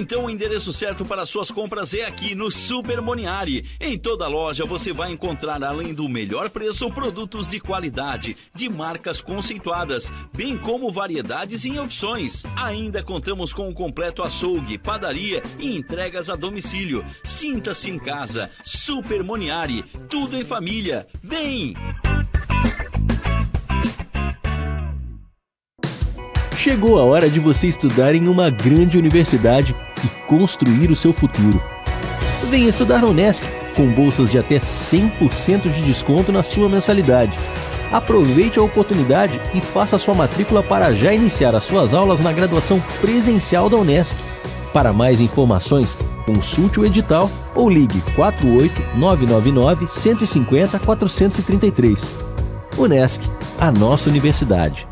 Então o endereço certo para suas compras é aqui no Super Moniari. Em toda loja você vai encontrar, além do melhor preço, produtos de qualidade, de marcas conceituadas, bem como variedades em opções. Ainda contamos com um completo açougue, padaria e entregas a domicílio. Sinta-se em casa. Super Moniari, tudo em família. Vem! Chegou a hora de você estudar em uma grande universidade e construir o seu futuro. Venha estudar na Unesc, com bolsas de até 100% de desconto na sua mensalidade. Aproveite a oportunidade e faça sua matrícula para já iniciar as suas aulas na graduação presencial da Unesc. Para mais informações, consulte o edital ou ligue 48 999 150 433. Unesc, a nossa universidade.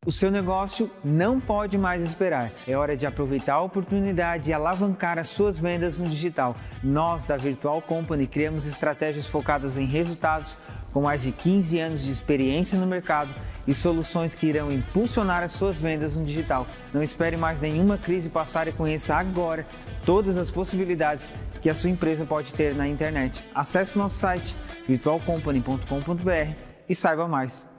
O seu negócio não pode mais esperar. É hora de aproveitar a oportunidade e alavancar as suas vendas no digital. Nós, da Virtual Company, criamos estratégias focadas em resultados com mais de 15 anos de experiência no mercado e soluções que irão impulsionar as suas vendas no digital. Não espere mais nenhuma crise passar e conheça agora todas as possibilidades que a sua empresa pode ter na internet. Acesse o nosso site virtualcompany.com.br e saiba mais.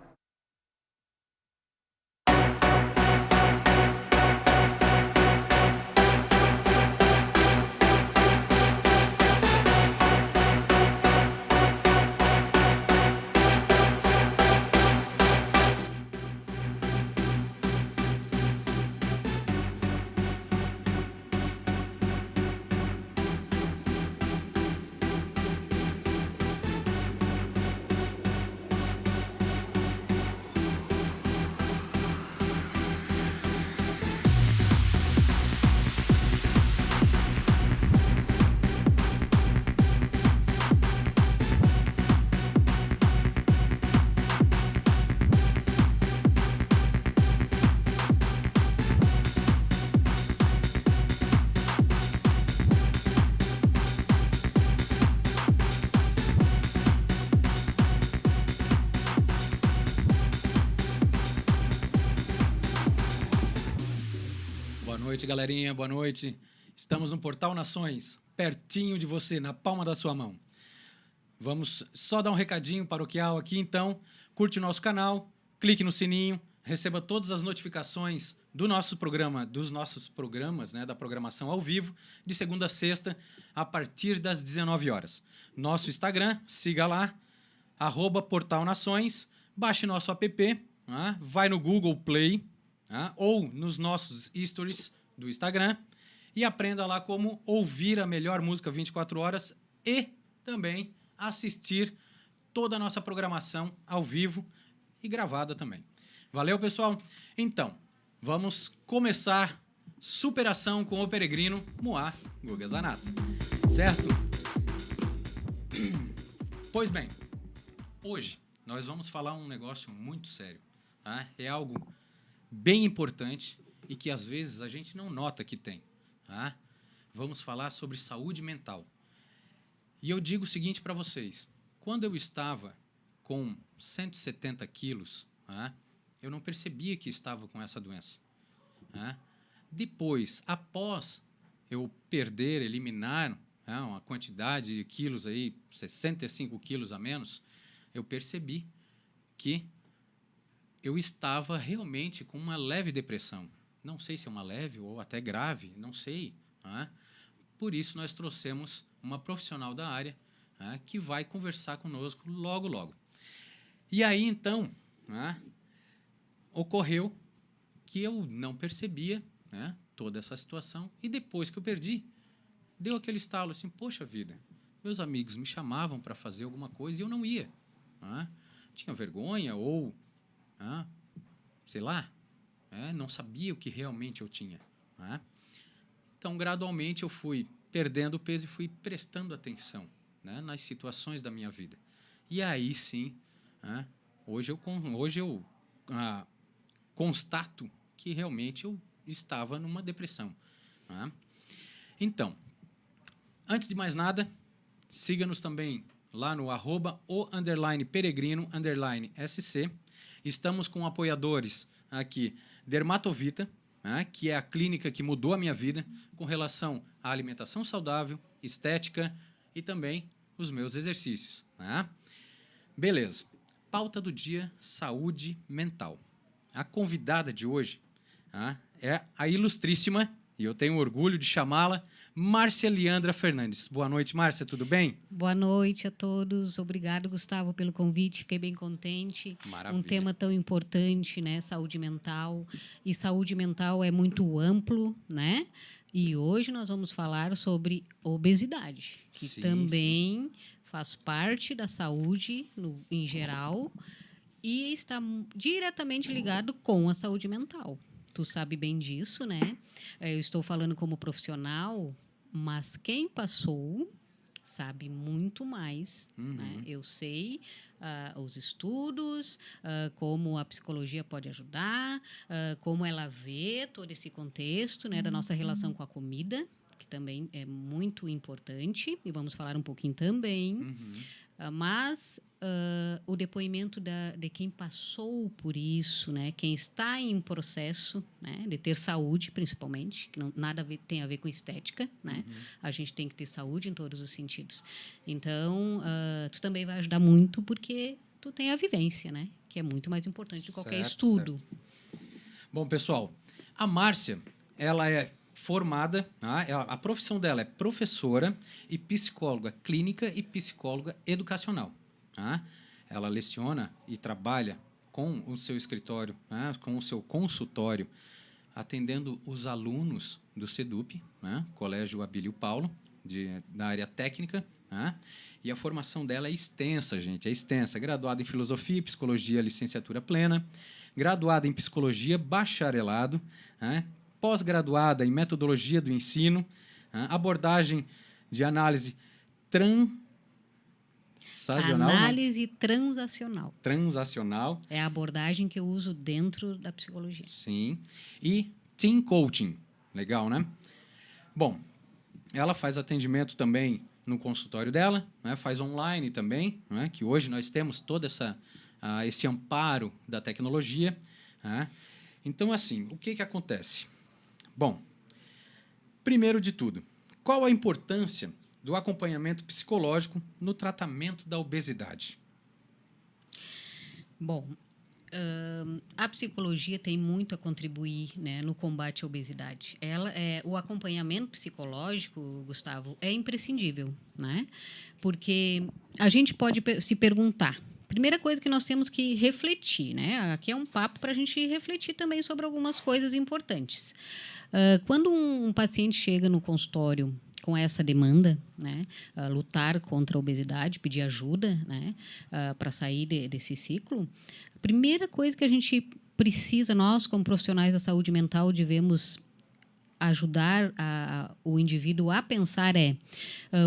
Boa noite, galerinha. Boa noite. Estamos no Portal Nações, pertinho de você, na palma da sua mão. Vamos só dar um recadinho paroquial aqui, então. Curte o nosso canal, clique no sininho, receba todas as notificações do nosso programa, dos nossos programas, né, da programação ao vivo, de segunda a sexta, a partir das 19 horas. Nosso Instagram, siga lá, @Portal Nações, baixe nosso app, vai no Google Play, ou nos nossos stories do Instagram e aprenda lá como ouvir a melhor música 24 horas e também assistir toda a nossa programação ao vivo e gravada também. Valeu, pessoal? Então, vamos começar Superação com o Peregrino Moá Guga Zanata, certo? Pois bem, hoje nós vamos falar um negócio muito sério, tá? É algo bem importante e que às vezes a gente não nota que tem, tá? Vamos falar sobre saúde mental. E eu digo o seguinte para vocês, quando eu estava com 170 quilos, eu não percebia que estava com essa doença. Depois, após eu perder, eliminar uma quantidade de quilos, aí, 65 quilos a menos, eu percebi que eu estava realmente com uma leve depressão. Não sei se é uma leve ou até grave, não sei. Por isso, nós trouxemos uma profissional da área que vai conversar conosco logo, logo. E aí, então, ocorreu que eu não percebia toda essa situação. E depois que eu perdi, deu aquele estalo assim, poxa vida, meus amigos me chamavam para fazer alguma coisa e eu não ia. Tinha vergonha ou, sei lá, não sabia o que realmente eu tinha. Então, gradualmente, eu fui perdendo peso e fui prestando atenção nas situações da minha vida. E aí, sim, hoje eu constato que realmente eu estava numa depressão. Então, antes de mais nada, siga-nos também lá no @o_peregrino_sc. Estamos com apoiadores aqui, Dermatovita, né, que é a clínica que mudou a minha vida com relação à alimentação saudável, estética e também os meus exercícios. Né? Beleza. Pauta do dia, saúde mental. A convidada de hoje é a ilustríssima, e eu tenho orgulho de chamá-la, Márcia Leandra Fernandes. Boa noite, Márcia, tudo bem? Boa noite a todos. Obrigado, Gustavo, pelo convite. Fiquei bem contente. Maravilha. Um tema tão importante, né? Saúde mental. E saúde mental é muito amplo, né? E hoje nós vamos falar sobre obesidade, que também faz parte da saúde em geral e está diretamente ligado com a saúde mental. Tu sabe bem disso, né? Eu estou falando como profissional, mas quem passou sabe muito mais. Né? Eu sei os estudos, como a psicologia pode ajudar, como ela vê todo esse contexto, né, da nossa relação com a comida, que também é muito importante, e vamos falar um pouquinho também. Mas o depoimento de quem passou por isso, né, quem está em processo, né, de ter saúde, principalmente, que nada tem a ver com estética, né? A gente tem que ter saúde em todos os sentidos. Então, tu também vai ajudar muito porque tu tem a vivência, né, que é muito mais importante de qualquer estudo. Certo. Bom, pessoal, a Márcia, ela é formada, a profissão dela é professora e psicóloga clínica e psicóloga educacional. Ela leciona e trabalha com o seu escritório, com o seu consultório, atendendo os alunos do CEDUP, Colégio Abílio Paulo, da área técnica. E a formação dela é extensa, gente, é extensa. Graduada em Filosofia e Psicologia, licenciatura plena. Graduada em Psicologia, bacharelado. Pós-graduada em Metodologia do Ensino, abordagem de análise Análise transacional. Transacional. É a abordagem que eu uso dentro da psicologia. Sim. E Team Coaching. Legal, né? Bom, ela faz atendimento também no consultório dela, faz online também, que hoje nós temos todo esse amparo da tecnologia. Então, assim, o que acontece? Bom, primeiro de tudo, qual a importância do acompanhamento psicológico no tratamento da obesidade? Bom, a psicologia tem muito a contribuir, né, no combate à obesidade. O acompanhamento psicológico, Gustavo, é imprescindível, né? Porque a gente pode se perguntar. Primeira coisa que nós temos que refletir, né? Aqui é um papo para a gente refletir também sobre algumas coisas importantes. Quando um paciente chega no consultório com essa demanda, né, lutar contra a obesidade, pedir ajuda, né, para sair desse ciclo, a primeira coisa que a gente precisa, nós como profissionais da saúde mental, devemos ajudar o indivíduo a pensar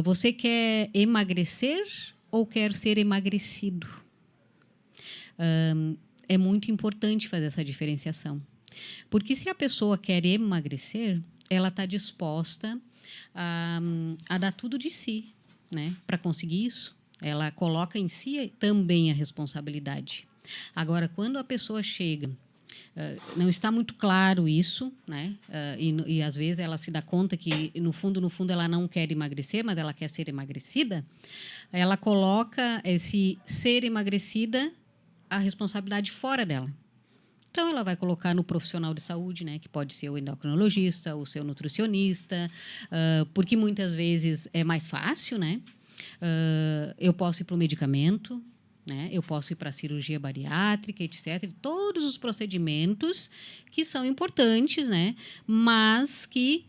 você quer emagrecer ou quer ser emagrecido? É muito importante fazer essa diferenciação. Porque se a pessoa quer emagrecer, ela está disposta a dar tudo de si, né, para conseguir isso. Ela coloca em si também a responsabilidade. Agora, quando a pessoa chega, não está muito claro isso, né, e às vezes ela se dá conta que, no fundo, ela não quer emagrecer, mas ela quer ser emagrecida, ela coloca esse ser emagrecida, a responsabilidade fora dela. Então, ela vai colocar no profissional de saúde, né, que pode ser o endocrinologista, o seu nutricionista, porque muitas vezes é mais fácil, né? Eu posso ir para o medicamento, né? Eu posso ir para a cirurgia bariátrica, etc. Todos os procedimentos que são importantes, né? Mas que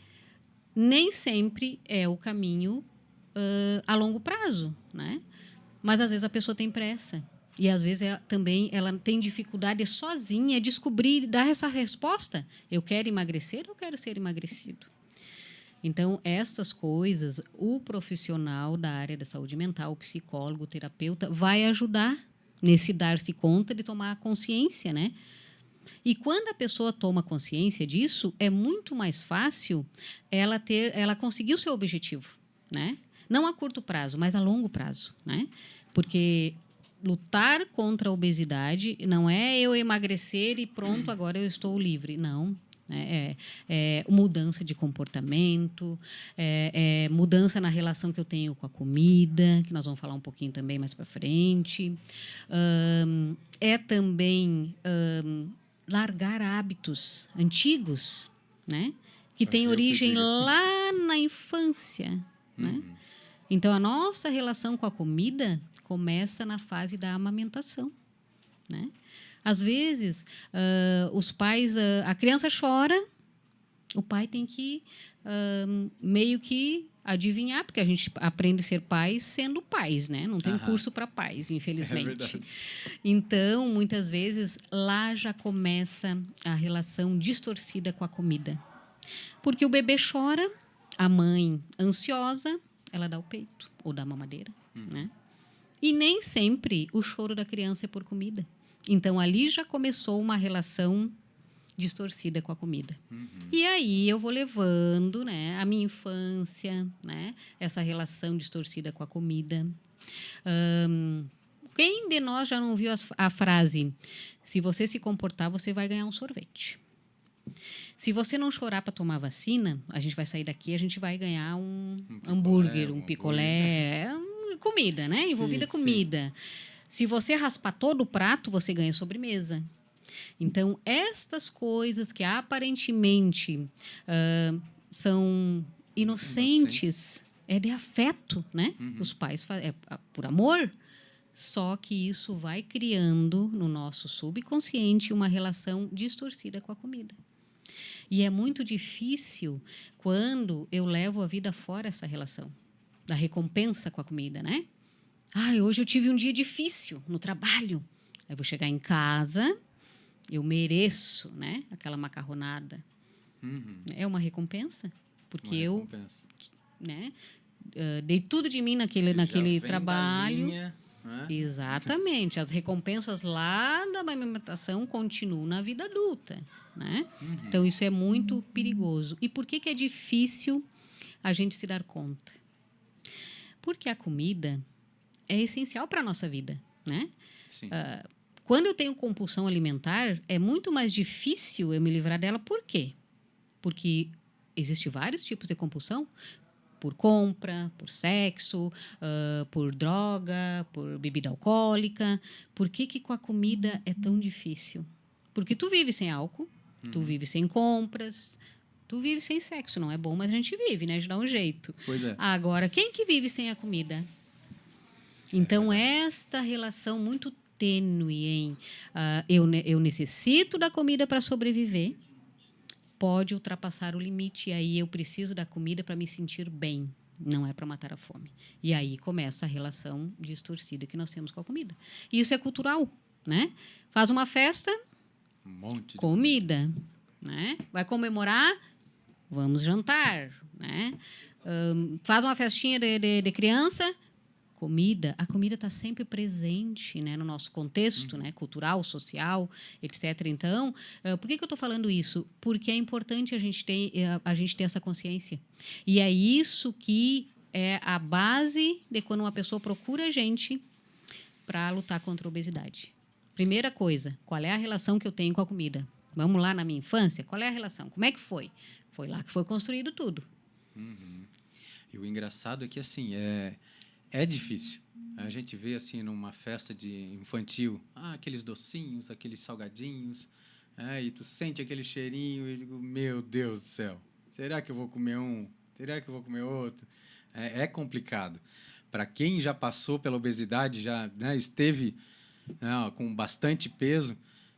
nem sempre é o caminho a longo prazo, né? Mas, às vezes, a pessoa tem pressa. E, às vezes, ela tem dificuldade sozinha de descobrir, dar essa resposta. Eu quero emagrecer ou quero ser emagrecido? Então, essas coisas, o profissional da área da saúde mental, o psicólogo, o terapeuta, vai ajudar nesse dar-se conta de tomar consciência, né? E quando a pessoa toma consciência disso, é muito mais fácil ela conseguir o seu objetivo, né? Não a curto prazo, mas a longo prazo, né? Porque lutar contra a obesidade não é eu emagrecer e pronto, agora eu estou livre. Não. né? Mudança de comportamento, mudança na relação que eu tenho com a comida, que nós vamos falar um pouquinho também mais para frente. É também largar hábitos antigos, né? Que têm origem lá na infância, né? Então, a nossa relação com a comida começa na fase da amamentação, né? Às vezes, os pais... a criança chora, o pai tem que meio que adivinhar, porque a gente aprende a ser pais sendo pais, né? Não tem curso para pais, infelizmente. É verdade. Então, muitas vezes, lá já começa a relação distorcida com a comida. Porque o bebê chora, a mãe ansiosa, ela dá o peito ou dá a mamadeira, né? E nem sempre o choro da criança é por comida. Então, ali já começou uma relação distorcida com a comida. E aí eu vou levando, né, a minha infância, né, essa relação distorcida com a comida. Quem de nós já não ouviu a frase: se você se comportar, você vai ganhar um sorvete? Se você não chorar para tomar vacina, a gente vai sair daqui, a gente vai ganhar um hambúrguer, um picolé, comida, né? Envolvida comida. Se você raspar todo o prato, você ganha sobremesa. Então, estas coisas que aparentemente são inocentes, é de afeto, né? Os pais fazem por amor, só que isso vai criando no nosso subconsciente uma relação distorcida com a comida. E é muito difícil quando eu levo a vida fora essa relação da recompensa com a comida, né? Hoje eu tive um dia difícil no trabalho. Aí eu vou chegar em casa, eu mereço, né, aquela macarronada. É uma recompensa, porque eu, né, dei tudo de mim naquele trabalho. Exatamente. As recompensas lá da amamentação continuam na vida adulta, né? Então, isso é muito perigoso. E por que é difícil a gente se dar conta? Porque a comida é essencial para a nossa vida, né? Sim. Quando eu tenho compulsão alimentar, é muito mais difícil eu me livrar dela. Por quê? Porque existem vários tipos de compulsão. Por compra, por sexo, por droga, por bebida alcoólica. Por que com a comida é tão difícil? Porque tu vive sem álcool, tu vive sem compras, tu vive sem sexo. Não é bom, mas a gente vive, né? A gente dá um jeito. Pois é. Agora, quem que vive sem a comida? Então, esta relação muito tênue em eu necessito da comida para sobreviver, pode ultrapassar o limite. E aí eu preciso da comida para me sentir bem. Não é para matar a fome. E aí começa a relação distorcida que nós temos com a comida. E isso é cultural, né? Faz uma festa, Um monte de comida, né? Vai comemorar, vamos jantar, né? Faz uma festinha de criança, comida. A comida está sempre presente, né, no nosso contexto, né, cultural, social, etc. Então, por que eu estou falando isso? Porque é importante a gente ter essa consciência. E é isso que é a base de quando uma pessoa procura a gente para lutar contra a obesidade. Primeira coisa, qual é a relação que eu tenho com a comida? Vamos lá na minha infância? Qual é a relação? Como é que foi? Foi lá que foi construído tudo. E o engraçado é que, assim, é difícil. A gente vê, assim, numa festa de infantil, aqueles docinhos, aqueles salgadinhos, e tu sente aquele cheirinho e digo, meu Deus do céu, será que eu vou comer um? Será que eu vou comer outro? É complicado. Para quem já passou pela obesidade, já, né, esteve com bastante peso,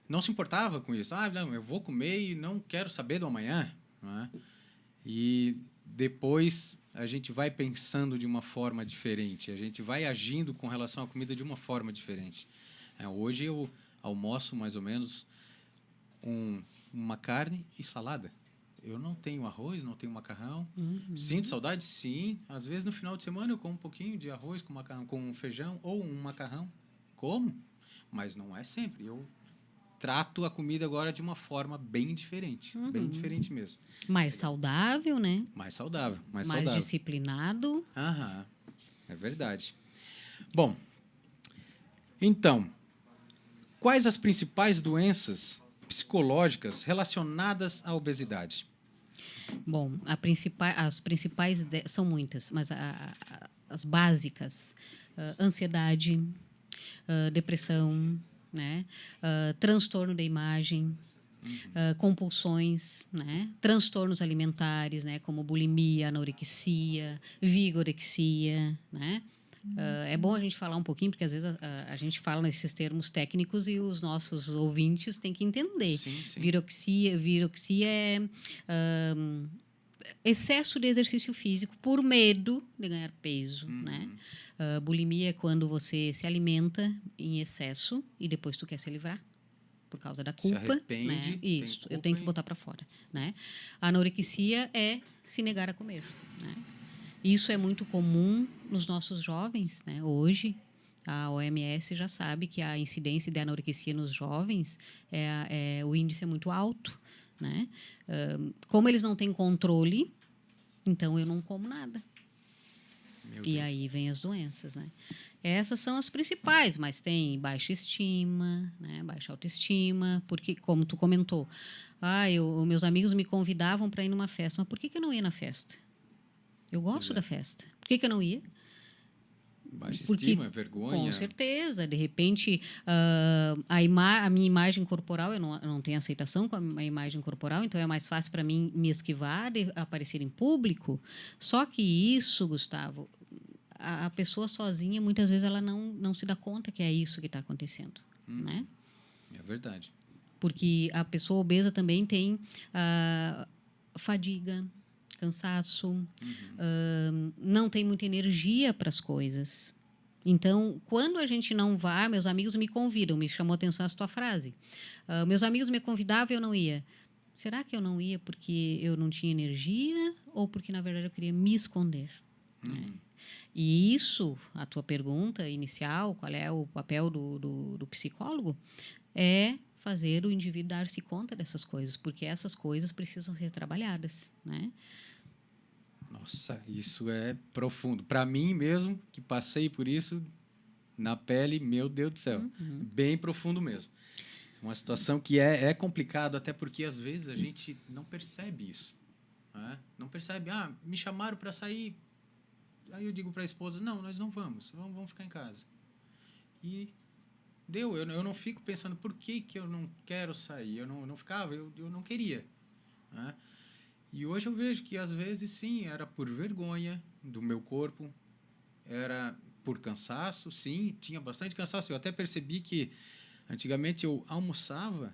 não se importava com isso. Não, eu vou comer e não quero saber do amanhã. Né? E depois a gente vai pensando de uma forma diferente, a gente vai agindo com relação à comida de uma forma diferente. Hoje eu almoço mais ou menos uma carne e salada. Eu não tenho arroz, não tenho macarrão. Sinto saudade, sim. Às vezes no final de semana eu como um pouquinho de arroz com macarrão, com feijão ou um macarrão. Como? Mas não é sempre. Eu trato a comida agora de uma forma bem diferente. Bem diferente mesmo. Mais saudável, né? Mais saudável. Mais disciplinado. É verdade. Bom, então, quais as principais doenças psicológicas relacionadas à obesidade? Bom, as principais são muitas, mas as básicas, ansiedade, depressão, né? Transtorno da imagem, compulsões, né? Transtornos alimentares, né? Como bulimia, anorexia, vigorexia, né? É bom a gente falar um pouquinho, porque às vezes a gente fala nesses termos técnicos e os nossos ouvintes têm que entender. Sim, sim. Viroxia é excesso de exercício físico por medo de ganhar peso, né? Bulimia é quando você se alimenta em excesso e depois tu quer se livrar por causa da culpa, Se arrepende, né? tem Isso, eu culpa tenho que botar para fora, né? A anorexia é se negar a comer, né? Isso é muito comum nos nossos jovens, né? Hoje, a OMS já sabe que a incidência de anorexia nos jovens o índice é muito alto, né? Como eles não têm controle, então eu não como nada. E aí vem as doenças, né? Essas são as principais, mas tem baixa estima, né? Baixa autoestima, porque, como tu comentou, meus amigos me convidavam para ir numa festa, mas por que eu não ia na festa? Eu gosto da festa. Por que eu não ia? Baixa estima, vergonha. Com certeza. De repente, a minha imagem corporal, eu não tenho aceitação com a minha imagem corporal, então é mais fácil para mim me esquivar de aparecer em público. Só que isso, Gustavo, a pessoa sozinha, muitas vezes, ela não se dá conta que é isso que está acontecendo. Né? É verdade. Porque a pessoa obesa também tem fadiga, cansaço, não tem muita energia para as coisas. Então, quando a gente não vai, meus amigos me convidam, me chamou a atenção essa tua frase. Meus amigos me convidavam e eu não ia. Será que eu não ia porque eu não tinha energia ou porque, na verdade, eu queria me esconder? Né? E isso, a tua pergunta inicial, qual é o papel do psicólogo, é fazer o indivíduo dar-se conta dessas coisas, porque essas coisas precisam ser trabalhadas, né? Nossa, isso é profundo. Para mim mesmo, que passei por isso na pele, meu Deus do céu. Bem profundo mesmo. Uma situação que é complicado, até porque às vezes a gente não percebe isso. Né? Não percebe, me chamaram para sair. Aí eu digo para a esposa, não, nós não vamos ficar em casa. E deu, eu não fico pensando por que eu não quero sair. Eu não ficava, eu não queria. Né? E hoje eu vejo que, às vezes, sim, era por vergonha do meu corpo, era por cansaço, sim, tinha bastante cansaço. Eu até percebi que, antigamente, eu almoçava,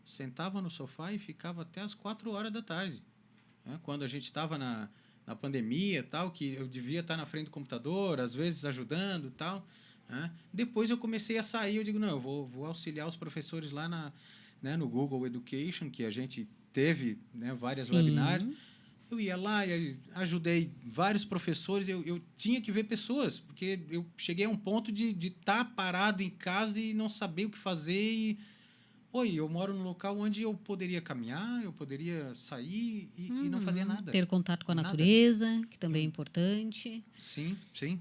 sentava no sofá e ficava até as 4 horas da tarde. Né? Quando a gente estava na pandemia, tal, que eu devia estar na frente do computador, às vezes ajudando, tal. Né? Depois eu comecei a sair, eu digo, não, eu vou auxiliar os professores lá no Google Education, que a gente teve, né, várias webinars. Eu ia lá e ajudei vários professores. Eu tinha que ver pessoas, porque eu cheguei a um ponto de estar parado em casa e não saber o que fazer. Eu moro num local onde eu poderia caminhar, eu poderia sair e não fazer nada. Ter contato com a natureza, que também é importante. Sim, sim.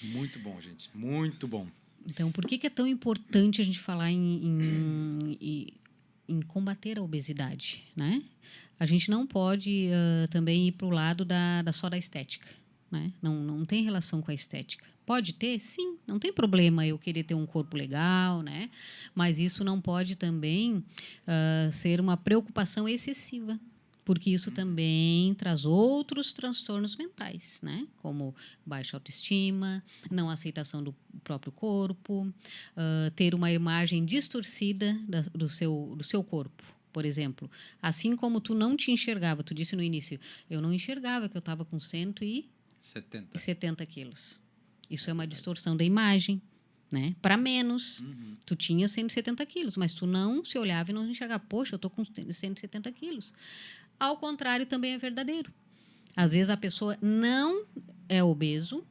Muito bom, gente. Muito bom. Então, por que é tão importante a gente falar em combater a obesidade, né? A gente não pode também ir para o lado só da estética, né? Não tem relação com a estética. Pode ter? Sim, não tem problema eu querer ter um corpo legal, né? Mas isso não pode também ser uma preocupação excessiva, porque isso também traz outros transtornos mentais, né? Como baixa autoestima, não aceitação do próprio corpo, ter uma imagem distorcida do seu corpo. Por exemplo, assim como tu não te enxergava, tu disse no início, eu não enxergava que eu estava com 170 quilos. Isso é uma distorção da imagem, né? Para menos. Tu tinha 170 quilos, mas tu não se olhava e não enxergava. Poxa, eu estou com 170 quilos. Ao contrário, também é verdadeiro. Às vezes a pessoa não é obeso,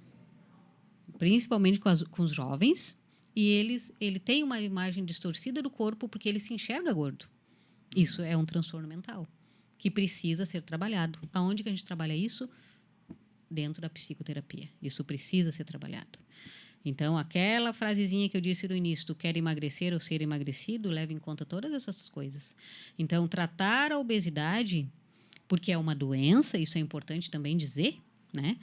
principalmente com os jovens, e ele tem uma imagem distorcida do corpo porque ele se enxerga gordo. Isso é um transtorno mental que precisa ser trabalhado. Aonde que a gente trabalha isso? Dentro da psicoterapia. Isso precisa ser trabalhado. Então, aquela frasezinha que eu disse no início, tu quer emagrecer ou ser emagrecido, leva em conta todas essas coisas. Então, tratar a obesidade, porque é uma doença, isso é importante também dizer, né?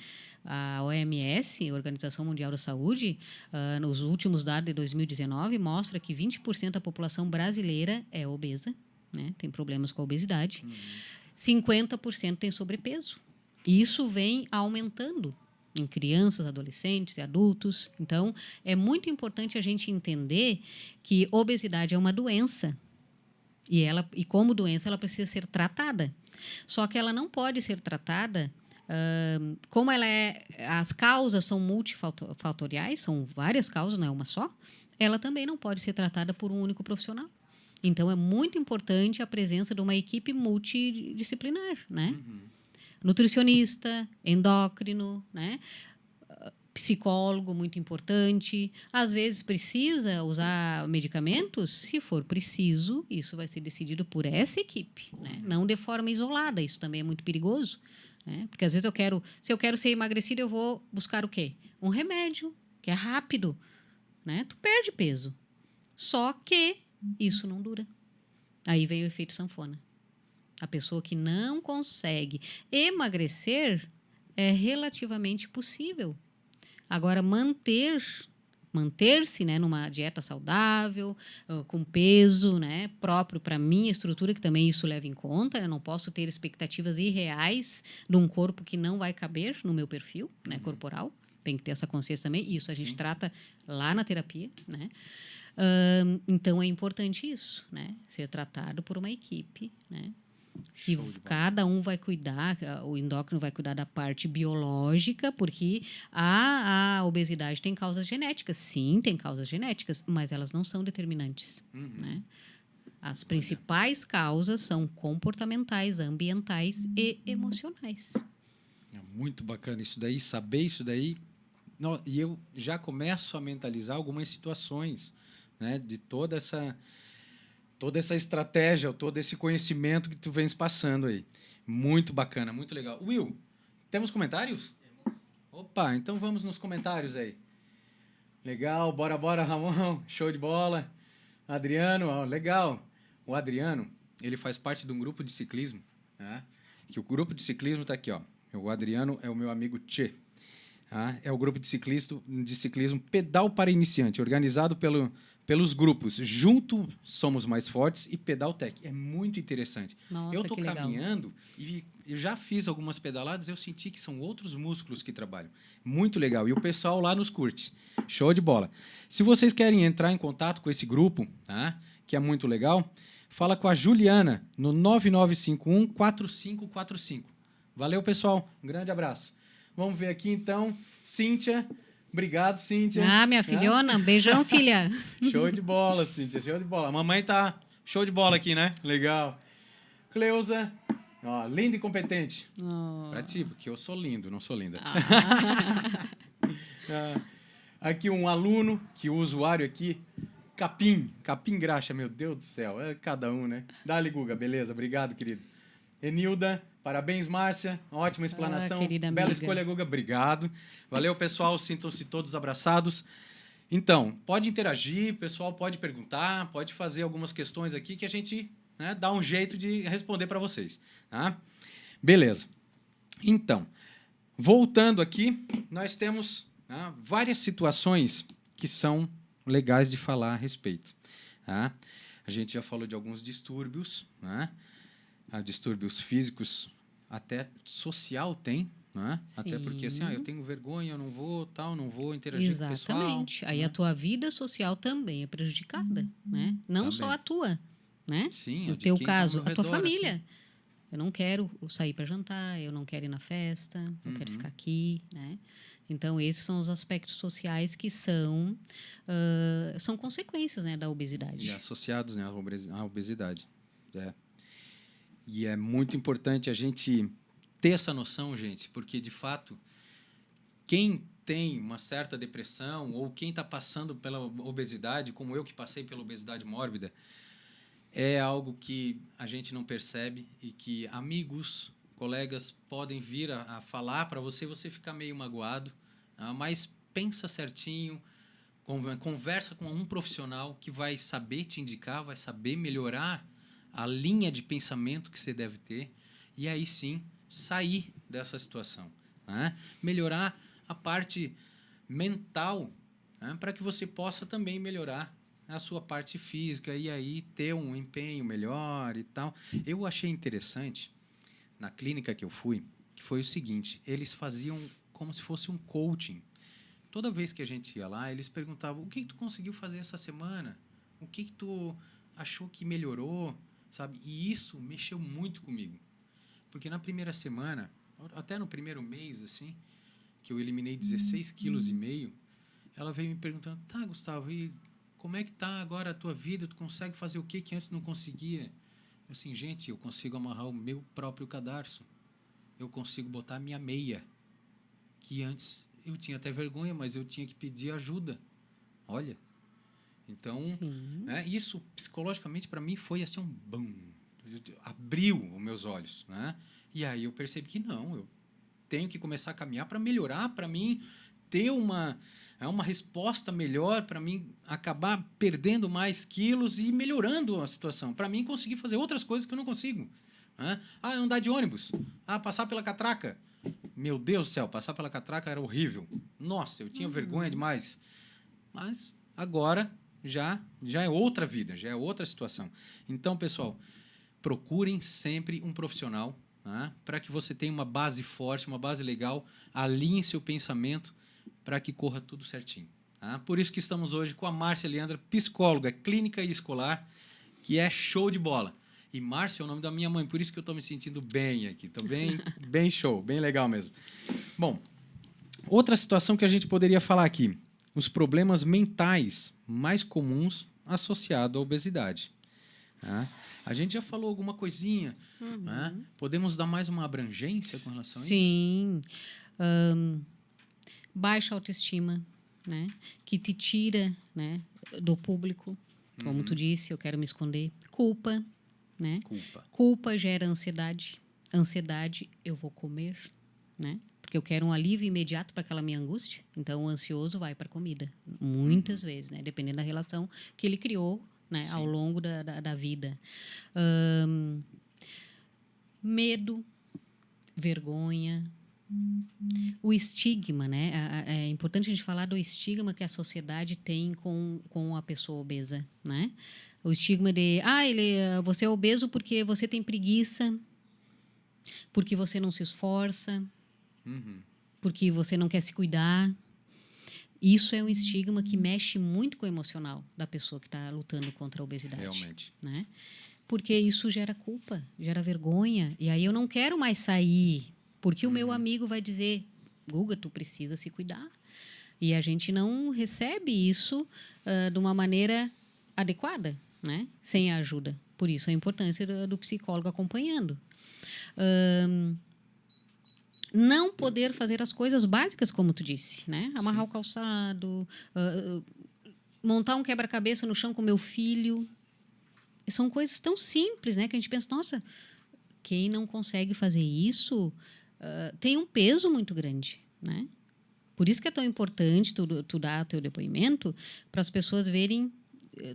A OMS, a Organização Mundial da Saúde, nos últimos dados de 2019, mostra que 20% da população brasileira é obesa, né? Tem problemas com a obesidade. 50% tem sobrepeso. E isso vem aumentando em crianças, adolescentes e adultos. Então, é muito importante a gente entender que obesidade é uma doença. E como doença, ela precisa ser tratada. Só que ela não pode ser tratada como as causas são multifatoriais, são várias causas, não é uma só, ela também não pode ser tratada por um único profissional. Então, é muito importante a presença de uma equipe multidisciplinar, né? Nutricionista, endócrino, né? Psicólogo, muito importante. Às vezes precisa usar medicamentos, se for preciso, isso vai ser decidido por essa equipe, né? Não de forma isolada, isso também é muito perigoso, né? Porque às vezes se eu quero ser emagrecido, eu vou buscar o quê? Um remédio, que é rápido, né? Tu perde peso. Só que isso não dura. Aí vem o efeito sanfona. A pessoa que não consegue emagrecer é relativamente possível. Agora, manter-se, né, numa dieta saudável, com peso, né, próprio para minha estrutura, que também isso leva em conta. Eu não posso ter expectativas irreais de um corpo que não vai caber no meu perfil, né, corporal. Tem que ter essa consciência também. Isso a gente trata lá na terapia, né? Então, é importante isso, né? Ser tratado por uma equipe, né? Que cada um vai cuidar, o endócrino vai cuidar da parte biológica, porque a obesidade tem causas genéticas. Sim, tem causas genéticas, mas elas não são determinantes, né? As principais causas são comportamentais, ambientais e emocionais. É muito bacana isso daí, saber isso daí. Não, e eu já começo a mentalizar algumas situações, né, de toda essa estratégia, todo esse conhecimento que tu vens passando aí. Muito bacana, muito legal. Will, temos comentários? Opa, então vamos nos comentários aí. Legal, bora, Ramon. Show de bola. Adriano, ó, legal. O Adriano, ele faz parte de um grupo de ciclismo, né? Que o grupo de ciclismo está aqui, ó. O Adriano é o meu amigo Tchê. É o grupo de ciclismo Pedal para Iniciante, organizado pelos grupos Junto Somos Mais Fortes e Pedaltec. É muito interessante. Nossa, eu estou que legal. caminhando e eu já fiz algumas pedaladas, eu senti que são outros músculos que trabalham. Muito legal. E o pessoal lá nos curte. Show de bola. Se vocês querem entrar em contato com esse grupo, que é muito legal, fala com a Juliana no 9951-4545. Valeu, pessoal. Um grande abraço. Vamos ver aqui, então. Cíntia. Obrigado, Cíntia. Minha filhona. Beijão, filha. Show de bola, Cíntia. Show de bola. A mamãe tá show de bola aqui, né? Legal. Cleusa. Ó, linda e competente. Pra ti, porque eu sou lindo, não sou linda. Aqui um aluno, que o usuário aqui, Capim Graxa, meu Deus do céu. É cada um, né? Dá-lhe, Guga. Beleza, obrigado, querido. Enilda, parabéns, Márcia. Ótima explanação. Querida amiga. Bela escolha, Guga. Obrigado. Valeu, pessoal. Sintam-se todos abraçados. Então, pode interagir, pessoal pode perguntar, pode fazer algumas questões aqui que a gente, né, dá um jeito de responder para vocês. Tá? Beleza. Então, voltando aqui, nós temos várias situações que são legais de falar a respeito. Tá? A gente já falou de alguns distúrbios, né? Distúrbios físicos, até social tem, né? Até porque assim, eu tenho vergonha, eu não vou interagir com o pessoal. Exatamente. Aí a tua vida social também é prejudicada, né? Não Também. só a tua, né? Sim, no de teu quem tá caso, ao meu a tua redor, família. assim. Eu não quero sair para jantar, eu não quero ir na festa, eu quero ficar aqui, né? Então, esses são os aspectos sociais que são consequências, né, da obesidade. E associados, né, à obesidade. E é muito importante a gente ter essa noção, gente, porque, de fato, quem tem uma certa depressão ou quem está passando pela obesidade, como eu que passei pela obesidade mórbida, é algo que a gente não percebe e que amigos, colegas podem vir a falar para você, você ficar meio magoado, mas pensa certinho, conversa com um profissional que vai saber te indicar, vai saber melhorar a linha de pensamento que você deve ter e aí sim sair dessa situação, né? Melhorar a parte mental, né? Para que você possa também melhorar a sua parte física e aí ter um empenho melhor e tal. Eu achei interessante na clínica que eu fui, que foi o seguinte, eles faziam como se fosse um coaching. Toda vez que a gente ia lá, eles perguntavam: o que tu conseguiu fazer essa semana? O que tu achou que melhorou? Sabe? E isso mexeu muito comigo. Porque na primeira semana, até no primeiro mês, assim, que eu eliminei 16,5 kg, ela veio me perguntando: tá, Gustavo, e como é que tá agora a tua vida? Tu consegue fazer o que antes não conseguia? Eu assim, gente, eu consigo amarrar o meu próprio cadarço. Eu consigo botar a minha meia, que antes eu tinha até vergonha, mas eu tinha que pedir ajuda. Olha. Então, né, isso psicologicamente para mim foi assim um bum, abriu os meus olhos, né? E aí eu percebi que não, eu tenho que começar a caminhar para melhorar, para mim ter uma resposta melhor, para mim acabar perdendo mais quilos e melhorando a situação, para mim conseguir fazer outras coisas que eu não consigo, né? Andar de ônibus, passar pela catraca. Meu Deus do céu, passar pela catraca era horrível. Nossa, eu tinha vergonha demais. Mas agora já é outra vida, já é outra situação. Então, pessoal, procurem sempre um profissional, né, para que você tenha uma base forte, uma base legal, alinhe seu pensamento para que corra tudo certinho. Tá? Por isso que estamos hoje com a Márcia Leandra, psicóloga clínica e escolar, que é show de bola. E Márcia é o nome da minha mãe, por isso que eu estou me sentindo bem aqui. Estou bem show, bem legal mesmo. Bom, outra situação que a gente poderia falar aqui, os problemas mentais mais comuns associados à obesidade. Né? A gente já falou alguma coisinha, né? Podemos dar mais uma abrangência com relação a isso? Sim. Baixa autoestima, né? Que te tira, né, do público, como tu disse, eu quero me esconder. Culpa, né? Culpa gera ansiedade. Ansiedade, eu vou comer, né? Porque eu quero um alívio imediato para aquela minha angústia. Então, o ansioso vai para a comida. Muitas vezes, né? Dependendo da relação que ele criou, né? Ao longo da vida. Medo, vergonha, o estigma, né? É importante a gente falar do estigma que a sociedade tem com a pessoa obesa, né? O estigma de, você é obeso porque você tem preguiça, porque você não se esforça, porque você não quer se cuidar. Isso é um estigma que mexe muito com o emocional da pessoa que está lutando contra a obesidade. Realmente. Né? Porque isso gera culpa, gera vergonha. E aí eu não quero mais sair, porque o meu amigo vai dizer: Guga, tu precisa se cuidar. E a gente não recebe isso de uma maneira adequada, né? Sem a ajuda. Por isso a importância do psicólogo acompanhando. Não poder fazer as coisas básicas, como tu disse, né? Amarrar o calçado, montar um quebra-cabeça no chão com meu filho. São coisas tão simples, né? Que a gente pensa, nossa, quem não consegue fazer isso tem um peso muito grande, né? Por isso que é tão importante tu dar o teu depoimento para as pessoas verem,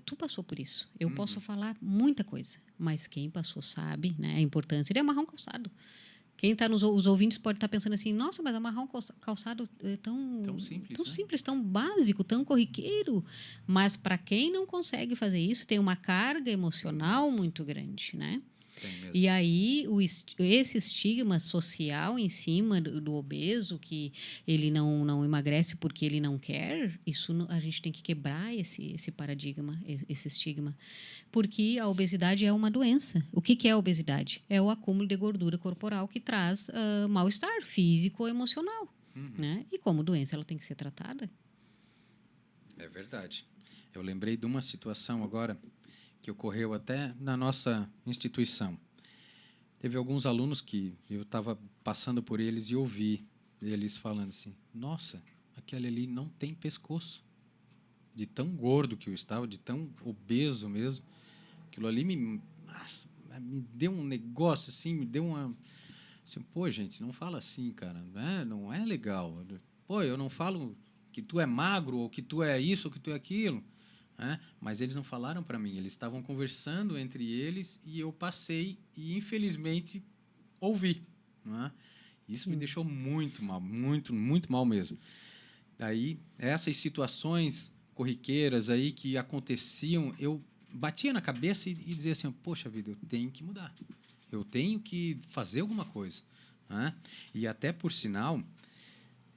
tu passou por isso. Eu posso falar muita coisa, mas quem passou sabe, né? A importância de amarrar um calçado. Quem está os ouvintes pode estar pensando assim, nossa, mas amarrar um calçado é tão simples, né? Simples, tão básico, tão corriqueiro. Mas para quem não consegue fazer isso, tem uma carga emocional muito grande, né? Tem mesmo. E aí, esse estigma social em cima do obeso, que ele não emagrece porque ele não quer, isso a gente tem que quebrar esse paradigma, esse estigma. Porque a obesidade é uma doença. O que é a obesidade? É o acúmulo de gordura corporal que traz mal-estar físico ou emocional. Né? E como doença, ela tem que ser tratada. É verdade. Eu lembrei de uma situação agora que ocorreu até na nossa instituição. Teve alguns alunos que eu estava passando por eles e ouvi eles falando assim, nossa, aquele ali não tem pescoço. De tão gordo que eu estava, de tão obeso mesmo. Aquilo ali me deu um negócio assim, me deu uma... Assim, pô, gente, não fala assim, cara. Não é legal. Pô, eu não falo que tu é magro, ou que tu é isso, ou que tu é aquilo. Né? Mas eles não falaram para mim, eles estavam conversando entre eles e eu passei e, infelizmente, ouvi. Né? Isso me deixou muito mal, muito, muito mal mesmo. Daí, essas situações corriqueiras aí que aconteciam, eu batia na cabeça e dizia assim, poxa vida, eu tenho que mudar. Eu tenho que fazer alguma coisa. Né? E até, por sinal,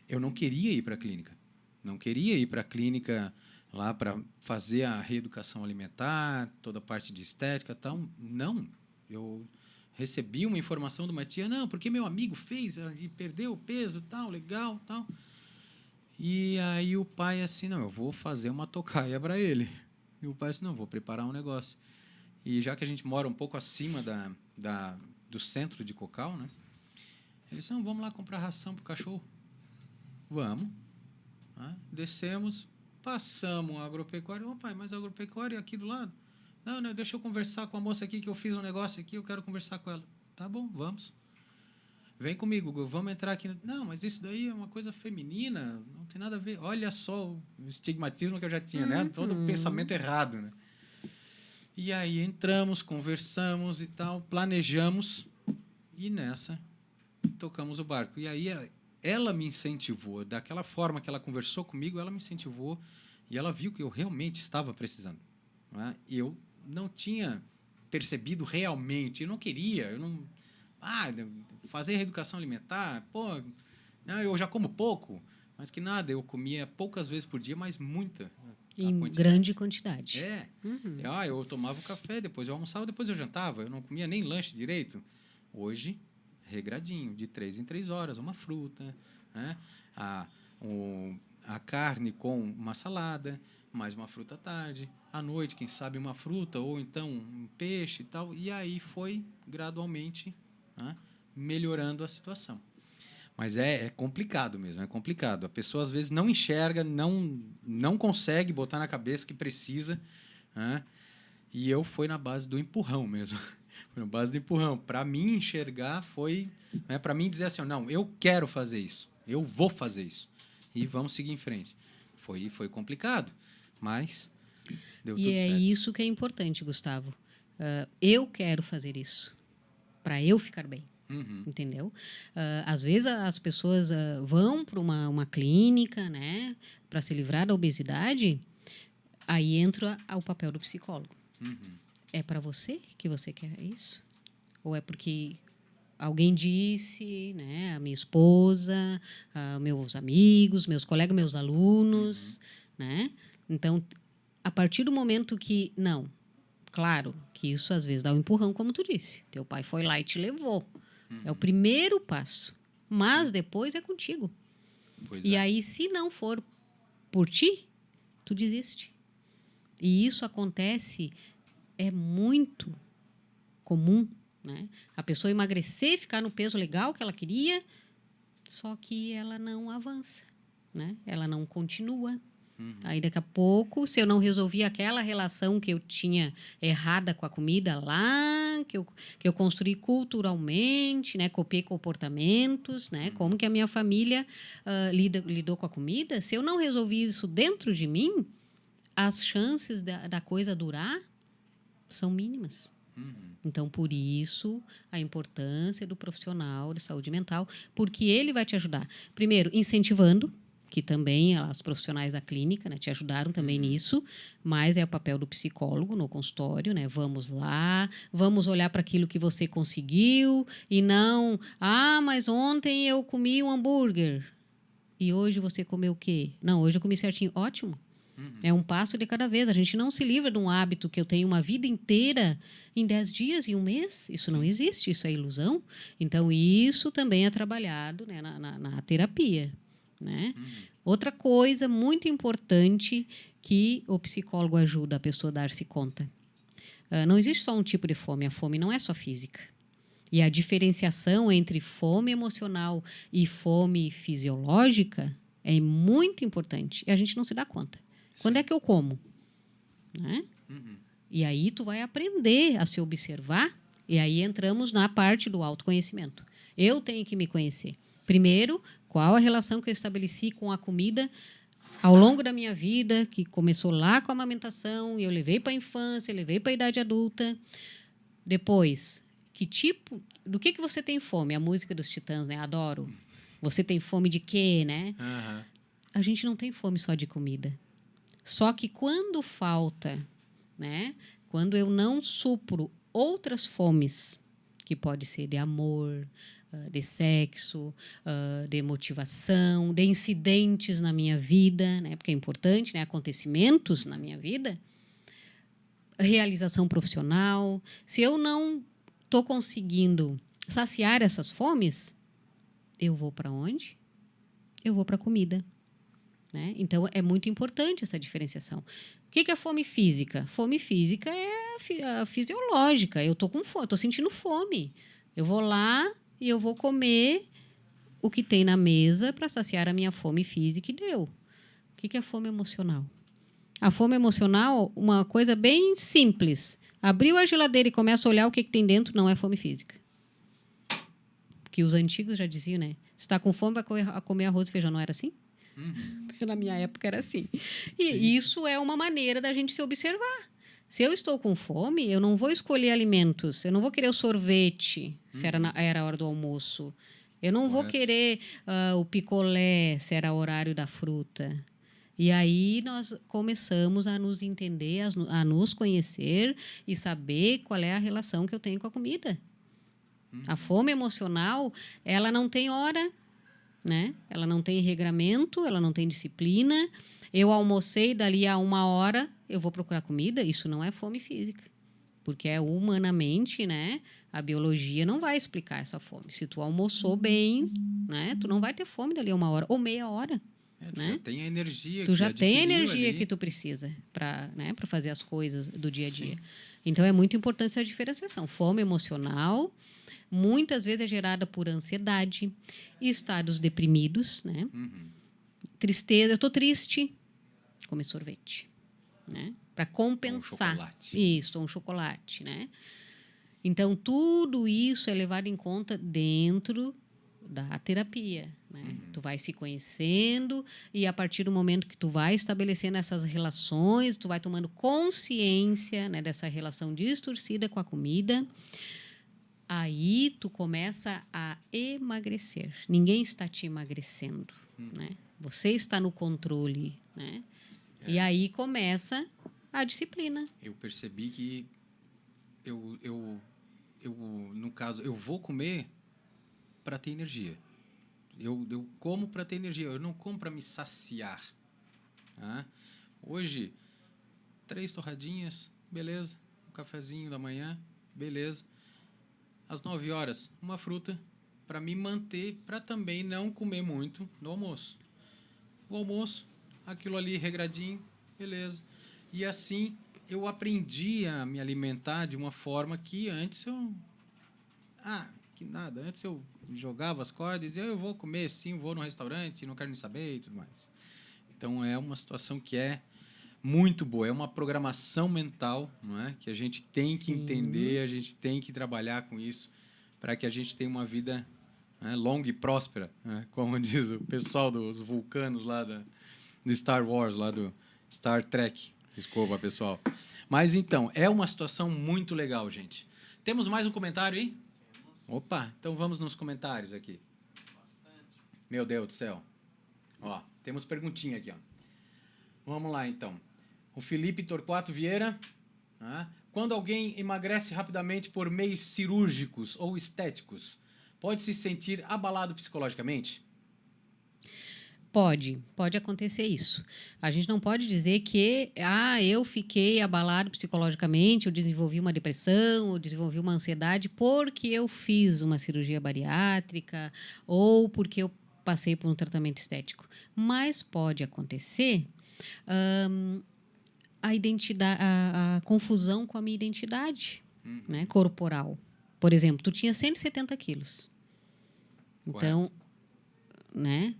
eu não queria ir para a clínica. Não queria ir para a clínica lá para fazer a reeducação alimentar, toda a parte de estética e tal. Não. Eu recebi uma informação de uma tia, não, porque meu amigo fez e perdeu o peso, tal, legal, tal. E aí o pai assim, não, eu vou fazer uma tocaia para ele. E o pai assim, não, vou preparar um negócio. E já que a gente mora um pouco acima do centro de Cocal, né? Ele disse, não, vamos lá comprar ração para o cachorro. Vamos. Né? Descemos, passamos a agropecuária. Ô, pai, mas a agropecuária é aqui do lado? Não, não, deixa eu conversar com a moça aqui, que eu fiz um negócio aqui, eu quero conversar com ela. Tá bom, vamos. Vem comigo, Gu, vamos entrar aqui. Não, mas isso daí é uma coisa feminina, não tem nada a ver. Olha só o estigmatismo que eu já tinha, né? Todo o pensamento errado, né? E aí entramos, conversamos e tal, planejamos e nessa tocamos o barco. E aí ela me incentivou, daquela forma que ela conversou comigo, ela me incentivou e ela viu que eu realmente estava precisando. Né? Eu não tinha percebido realmente, eu não queria, fazer reeducação alimentar, pô, não, eu já como pouco, mas que nada, eu comia poucas vezes por dia, mas muita. Em grande quantidade. É. Eu tomava o café, depois eu almoçava, depois eu jantava, eu não comia nem lanche direito. Hoje, regradinho, de 3 em 3 horas, uma fruta, né? A carne com uma salada, mais uma fruta à tarde, à noite, quem sabe uma fruta, ou então um peixe e tal. E aí foi gradualmente, né, melhorando a situação. Mas é complicado mesmo, é complicado. A pessoa, às vezes, não enxerga, não consegue botar na cabeça que precisa. Né? E eu fui na base do empurrão mesmo. Foi na base do empurrão. Para mim enxergar foi... Né, para mim dizer assim, não, eu quero fazer isso. Eu vou fazer isso. E vamos seguir em frente. Foi complicado, mas deu tudo certo. E é isso que é importante, Gustavo. Eu quero fazer isso. Para eu ficar bem. Entendeu? Às vezes as pessoas vão para uma clínica, né, para se livrar da obesidade, aí entra o papel do psicólogo. É para você que você quer isso? Ou é porque alguém disse, né, a minha esposa, meus amigos, meus colegas, meus alunos, né? Então, a partir do momento que não, claro que isso às vezes dá um empurrão, como tu disse, teu pai foi lá e te levou. É o primeiro passo. Mas depois é contigo. E aí, se não for por ti, tu desiste. E isso acontece, é muito comum, né? A pessoa emagrecer, ficar no peso legal que ela queria, só que ela não avança, né? Ela não continua. Aí, daqui a pouco, se eu não resolvi aquela relação que eu tinha errada com a comida lá, que eu construí culturalmente, né? Copiei comportamentos, né? Como que a minha família lidou com a comida. Se eu não resolvi isso dentro de mim, as chances da coisa durar são mínimas. Então, por isso, a importância do profissional de saúde mental, porque ele vai te ajudar. Primeiro, incentivando, que também os profissionais da clínica, né, te ajudaram também nisso, mas é o papel do psicólogo no consultório, né? Vamos lá, vamos olhar para aquilo que você conseguiu e não, mas ontem eu comi um hambúrguer e hoje você comeu o quê? Não, hoje eu comi certinho. Ótimo. É um passo de cada vez. A gente não se livra de um hábito que eu tenho uma vida inteira em 10 dias, em um mês. Isso não existe, isso é ilusão. Então, isso também é trabalhado, né, na terapia. Né? Outra coisa muito importante que o psicólogo ajuda a pessoa a dar-se conta. Não existe só um tipo de fome. A fome não é só física. E a diferenciação entre fome emocional e fome fisiológica é muito importante. E a gente não se dá conta. Sim. Quando é que eu como? Né? E aí tu vai aprender a se observar. E aí entramos na parte do autoconhecimento. Eu tenho que me conhecer. Primeiro, qual a relação que eu estabeleci com a comida Ao longo da minha vida, que começou lá com a amamentação, e eu levei para a infância, levei para a idade adulta. Depois, do que você tem fome? A música dos Titãs, né? Adoro. Você tem fome de quê, né? Aham. A gente não tem fome só de comida. Só que quando falta, né? Quando eu não supro outras fomes, que pode ser de amor, de sexo, de motivação, de incidentes na minha vida, né? Porque é importante, né? Acontecimentos na minha vida, realização profissional. Se eu não estou conseguindo saciar essas fomes, eu vou para onde? Eu vou para a comida. Né? Então, é muito importante essa diferenciação. O que é fome física? Fome física é a fisiológica. Eu estou com fome, estou sentindo fome. Eu vou lá e eu vou comer o que tem na mesa para saciar a minha fome física e deu. O que é fome emocional? A fome emocional, uma coisa bem simples. Abriu a geladeira e começa a olhar o que tem dentro, não é fome física. Porque os antigos já diziam, né? Se está com fome, vai comer arroz e feijão. Não era assim? Na minha época era assim. E isso é uma maneira da gente se observar. Se eu estou com fome, eu não vou escolher alimentos. Eu não vou querer o sorvete, se era a hora do almoço. Eu não vou querer o picolé, se era o horário da fruta. E aí nós começamos a nos entender, a nos conhecer e saber qual é a relação que eu tenho com a comida. A fome emocional, ela não tem hora, né? Ela não tem regramento, ela não tem disciplina. Eu almocei, dali a 1 hora eu vou procurar comida. Isso não é fome física, porque é humanamente, né? A biologia não vai explicar essa fome. Se tu almoçou bem, né? Tu não vai ter fome dali a 1 hora ou meia hora. Tu né? já tem a energia. Tu já tem a energia ali que tu precisa para, né, para fazer as coisas do dia a dia. Sim. Então é muito importante essa diferenciação. Fome emocional muitas vezes é gerada por ansiedade, estados deprimidos, né? Tristeza, eu estou triste, comer sorvete, né? Para compensar. Um chocolate, né? Então tudo isso é levado em conta dentro da terapia, né? Tu vai se conhecendo e a partir do momento que tu vai estabelecendo essas relações, tu vai tomando consciência, né, dessa relação distorcida com a comida, aí tu começa a emagrecer. Ninguém está te emagrecendo, né? Você está no controle, né? E aí começa a disciplina. Eu percebi que no caso, eu vou comer para ter energia. Eu como para ter energia. Eu não como para me saciar. Tá? Hoje, 3 torradinhas, beleza. Um cafezinho da manhã, beleza. Às 9 horas, uma fruta para me manter, para também não comer muito no almoço. O almoço, aquilo ali regradinho, beleza. E assim eu aprendi a me alimentar de uma forma que antes eu... que nada. Antes eu jogava as cordas e dizia, eu vou comer sim, vou no restaurante, não quero nem saber e tudo mais. Então é uma situação que é muito boa. É uma programação mental, não é? Que a gente tem que entender, a gente tem que trabalhar com isso para que a gente tenha uma vida, né, longa e próspera, né? Como diz o pessoal dos vulcanos lá do Star Wars, lá do Star Trek. Desculpa, pessoal. Mas então, é uma situação muito legal, gente. Temos mais um comentário aí? Opa, então vamos nos comentários aqui. Meu Deus do céu. Ó, temos perguntinha aqui, ó. Vamos lá, então. O Felipe Torquato Vieira. Quando alguém emagrece rapidamente por meios cirúrgicos ou estéticos, pode se sentir abalado psicologicamente? Pode acontecer isso. A gente não pode dizer que eu fiquei abalado psicologicamente, eu desenvolvi uma depressão, eu desenvolvi uma ansiedade porque eu fiz uma cirurgia bariátrica ou porque eu passei por um tratamento estético. Mas pode acontecer a confusão com a minha identidade, né, corporal. Por exemplo, tu tinha 170 quilos. Então, né?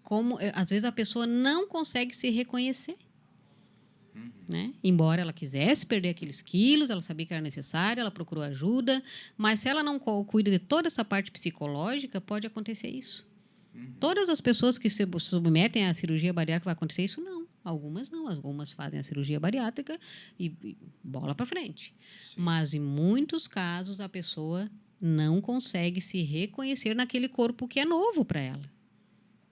Como às vezes a pessoa não consegue se reconhecer, né? Embora ela quisesse perder aqueles quilos, ela sabia que era necessário, ela procurou ajuda, mas se ela não cuida de toda essa parte psicológica, pode acontecer isso, Todas as pessoas que se submetem à cirurgia bariátrica vai acontecer isso? Não. Algumas não. Algumas fazem a cirurgia bariátrica e bola para frente. Sim. Mas, em muitos casos, a pessoa não consegue se reconhecer naquele corpo que é novo para ela.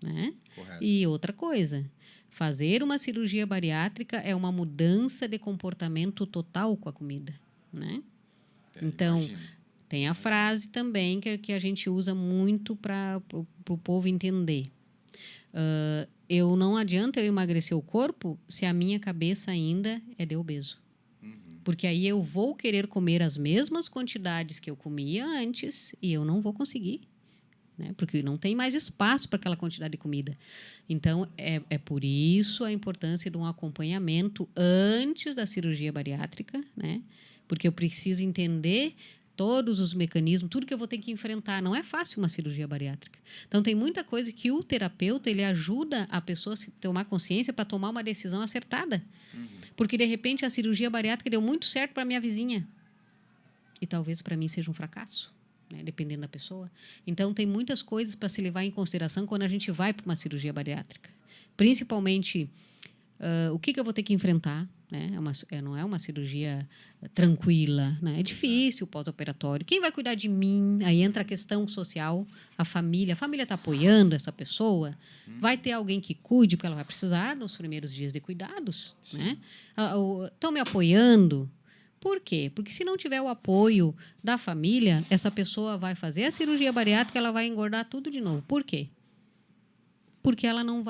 Né? Correto. E outra coisa, fazer uma cirurgia bariátrica é uma mudança de comportamento total com a comida. Né? Então, imagino. tem a frase também que a gente usa muito para o povo entender. Não adianta eu emagrecer o corpo se a minha cabeça ainda é de obeso. Porque aí eu vou querer comer as mesmas quantidades que eu comia antes e eu não vou conseguir. Né? Porque não tem mais espaço para aquela quantidade de comida. Então, é por isso a importância de um acompanhamento antes da cirurgia bariátrica, né? Porque eu preciso entender todos os mecanismos, tudo que eu vou ter que enfrentar. Não é fácil uma cirurgia bariátrica. Então, tem muita coisa que o terapeuta ele ajuda a pessoa a tomar consciência para tomar uma decisão acertada. Porque, de repente, a cirurgia bariátrica deu muito certo para minha vizinha. E talvez para mim seja um fracasso, né? Dependendo da pessoa. Então, tem muitas coisas para se levar em consideração quando a gente vai para uma cirurgia bariátrica. Principalmente, o que eu vou ter que enfrentar. Né? Não é uma cirurgia tranquila, né? É difícil o pós-operatório. Quem vai cuidar de mim? Aí entra a questão social, a família. A família está apoiando essa pessoa? Vai ter alguém que cuide, porque ela vai precisar nos primeiros dias de cuidados. Né? Estão me apoiando? Por quê? Porque se não tiver o apoio da família, essa pessoa vai fazer a cirurgia bariátrica, ela vai engordar tudo de novo. Por quê? Porque ela não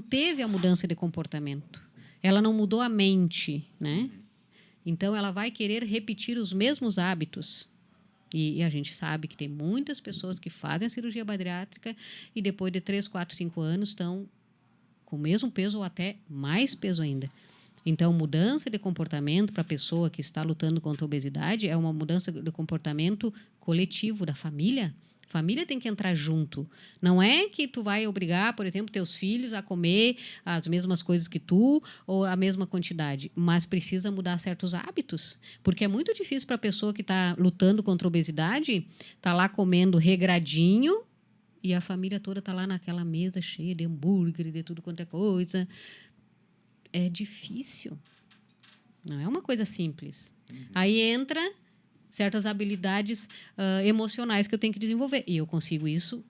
teve a mudança de comportamento. Ela não mudou a mente, né? Então, ela vai querer repetir os mesmos hábitos. E a gente sabe que tem muitas pessoas que fazem a cirurgia bariátrica e depois de 3, 4, 5 anos estão com o mesmo peso ou até mais peso ainda. Então, mudança de comportamento para a pessoa que está lutando contra a obesidade é uma mudança de comportamento coletivo da família. A família tem que entrar junto. Não é que tu vai obrigar, por exemplo, teus filhos a comer as mesmas coisas que tu ou a mesma quantidade, mas precisa mudar certos hábitos. Porque é muito difícil para a pessoa que está lutando contra a obesidade, tá lá comendo regradinho e a família toda tá lá naquela mesa cheia de hambúrguer e de tudo quanto é coisa. É difícil. Não é uma coisa simples. Aí entra certas habilidades emocionais que eu tenho que desenvolver. E eu consigo isso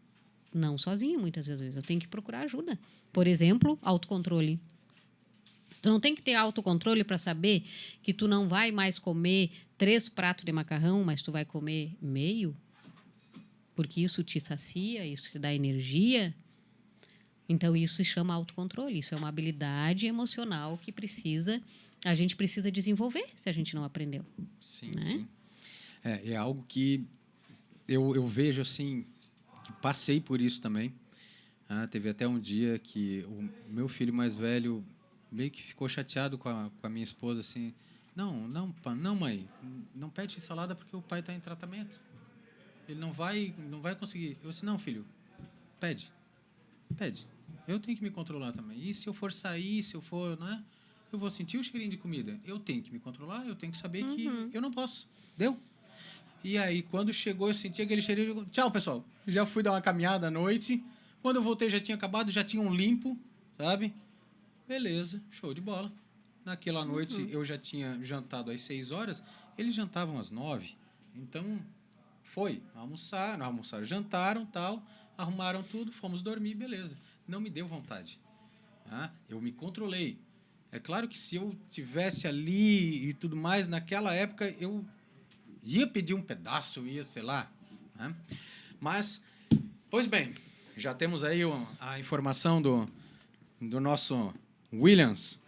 não sozinho, muitas vezes. Eu tenho que procurar ajuda. Por exemplo, autocontrole. Tu não tem que ter autocontrole para saber que tu não vai mais comer 3 pratos de macarrão, mas tu vai comer meio, porque isso te sacia, isso te dá energia. Então, isso se chama autocontrole. Isso é uma habilidade emocional que a gente precisa desenvolver se a gente não aprendeu. Sim, né? Sim. É algo que eu vejo, assim, que passei por isso também. Teve até um dia que o meu filho mais velho meio que ficou chateado com a minha esposa, assim, não, mãe, não pede salada porque o pai está em tratamento. Ele não vai conseguir. Eu disse, não, filho, pede. Eu tenho que me controlar também. E se eu for sair, né, eu vou sentir o cheirinho de comida. Eu tenho que me controlar, eu tenho que saber que eu não posso. Deu? E aí, quando chegou, eu senti aquele cheirinho. Tchau, pessoal. Já fui dar uma caminhada à noite. Quando eu voltei, já tinha acabado, já tinham limpo, sabe? Beleza, show de bola. Naquela noite, eu já tinha jantado às 6 horas, eles jantavam às 9. Então, almoçaram, jantaram, tal, arrumaram tudo, fomos dormir, beleza. Não me deu vontade. Eu me controlei. É claro que se eu tivesse ali e tudo mais, naquela época, eu ia pedir um pedaço, sei lá. Né? Mas, pois bem, já temos aí a informação do nosso Williams,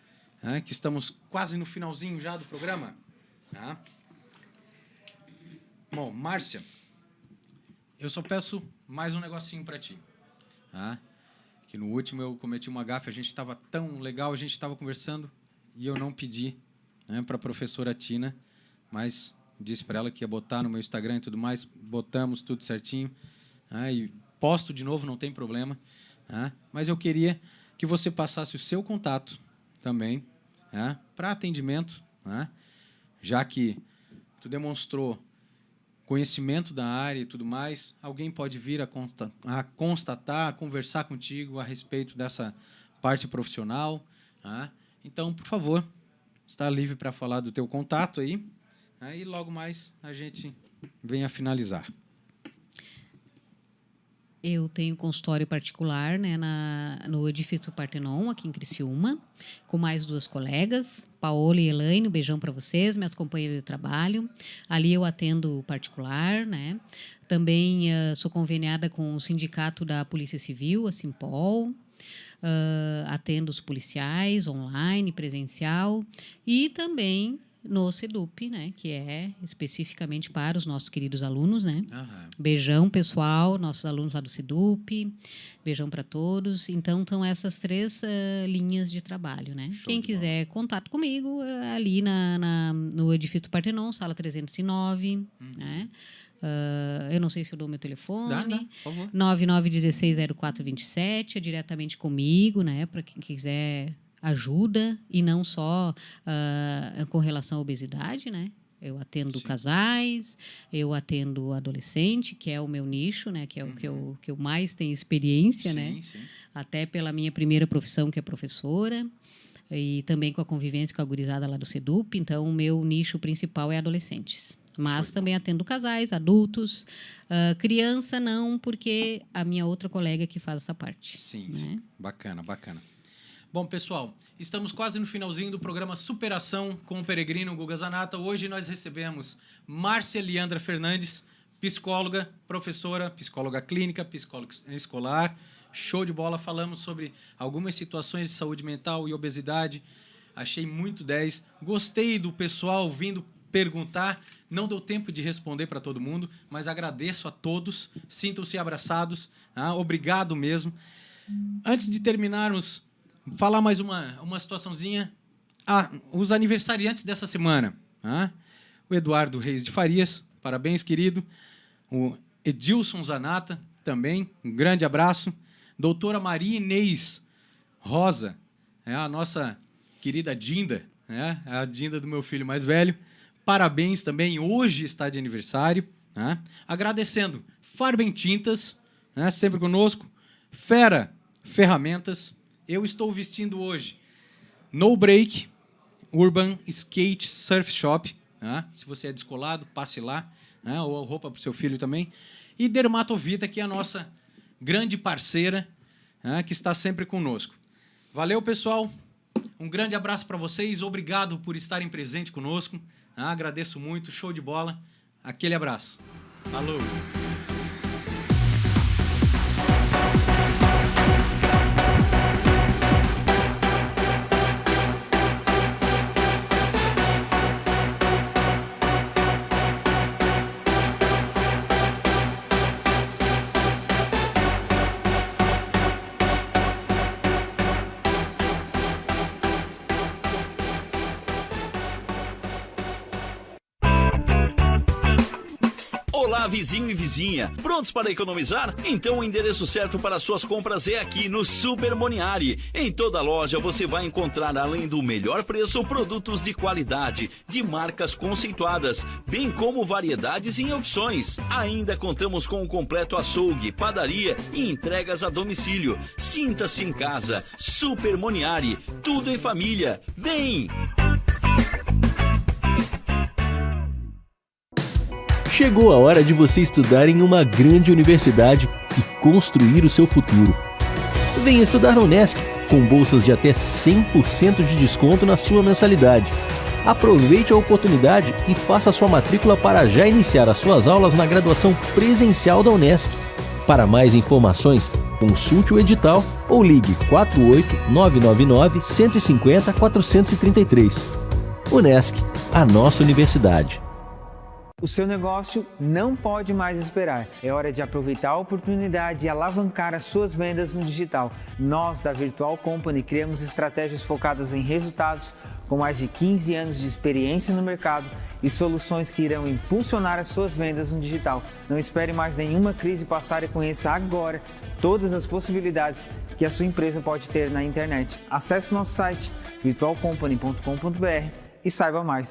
né? Que estamos quase no finalzinho já do programa. Tá? Bom, Márcia, eu só peço mais um negocinho para ti. Tá? Que no último eu cometi uma gafe, a gente estava tão legal, a gente estava conversando e eu não pedi, né, para a professora Tina, mas disse para ela que ia botar no meu Instagram e tudo mais, botamos tudo certinho, né, e posto de novo, não tem problema, né, mas eu queria que você passasse o seu contato também, né, para atendimento, né, já que tu demonstrou conhecimento da área e tudo mais, alguém pode vir a constatar, a conversar contigo a respeito dessa parte profissional. Tá? Então, por favor, está livre para falar do teu contato aí, e logo mais a gente vem a finalizar. Eu tenho consultório particular, né, no edifício Partenon, aqui em Criciúma, com mais 2 colegas, Paola e Elaine, um beijão para vocês, minhas companheiras de trabalho. Ali eu atendo particular, né? Também sou conveniada com o Sindicato da Polícia Civil, a Simpol. Atendo os policiais online, presencial, e também no SEDUP, né, que é especificamente para os nossos queridos alunos, né? Beijão, pessoal, nossos alunos lá do SEDUP, beijão para todos. Então, são essas 3 linhas de trabalho, né? Quem quiser contato comigo, ali no edifício Partenon, sala 309, né? Eu não sei se eu dou meu telefone. Dá, por favor. 99160427, é diretamente comigo, né? Para quem quiser ajuda, e não só com relação à obesidade, né? Eu atendo casais, eu atendo adolescente, que é o meu nicho, né? Que é o que eu mais tenho experiência, né? Sim. Até pela minha primeira profissão, que é professora, e também com a convivência com a gurizada lá do SEDUP. Então, o meu nicho principal é adolescentes. Mas também atendo casais, adultos, criança não, porque a minha outra colega que faz essa parte. Sim, né? sim. Bacana. Bom, pessoal, estamos quase no finalzinho do programa Superação com o Peregrino Guga Zanata. Hoje nós recebemos Márcia Leandra Fernandes, psicóloga, professora, psicóloga clínica, psicóloga escolar. Show de bola, falamos sobre algumas situações de saúde mental e obesidade. Achei muito 10. Gostei do pessoal vindo perguntar. Não deu tempo de responder para todo mundo, mas agradeço a todos. Sintam-se abraçados. Obrigado mesmo. Antes de terminarmos, falar mais uma situaçãozinha. Os aniversariantes dessa semana. O Eduardo Reis de Farias, parabéns, querido. O Edilson Zanata, também, um grande abraço. Doutora Maria Inês Rosa, a nossa querida Dinda, a Dinda do meu filho mais velho. Parabéns também, hoje está de aniversário. Agradecendo Farben Tintas, sempre conosco. Fera Ferramentas. Eu estou vestindo hoje No Break Urban Skate Surf Shop. Se você é descolado, passe lá. Ou roupa para o seu filho também. E Dermatovita, que é a nossa grande parceira, que está sempre conosco. Valeu, pessoal. Um grande abraço para vocês. Obrigado por estarem presentes conosco. Agradeço muito. Show de bola. Aquele abraço. Falou. Olá, vizinho e vizinha. Prontos para economizar? Então o endereço certo para suas compras é aqui no Super Moniari. Em toda loja você vai encontrar, além do melhor preço, produtos de qualidade, de marcas conceituadas, bem como variedades em opções. Ainda contamos com um completo açougue, padaria e entregas a domicílio. Sinta-se em casa. Super Moniari. Tudo em família. Vem! Chegou a hora de você estudar em uma grande universidade e construir o seu futuro. Venha estudar na Unesc, com bolsas de até 100% de desconto na sua mensalidade. Aproveite a oportunidade e faça sua matrícula para já iniciar as suas aulas na graduação presencial da Unesc. Para mais informações, consulte o edital ou ligue 48-999 150 433. Unesc, a nossa universidade. O seu negócio não pode mais esperar. É hora de aproveitar a oportunidade e alavancar as suas vendas no digital. Nós, da Virtual Company, criamos estratégias focadas em resultados, com mais de 15 anos de experiência no mercado e soluções que irão impulsionar as suas vendas no digital. Não espere mais nenhuma crise passar e conheça agora todas as possibilidades que a sua empresa pode ter na internet. Acesse nosso site virtualcompany.com.br e saiba mais.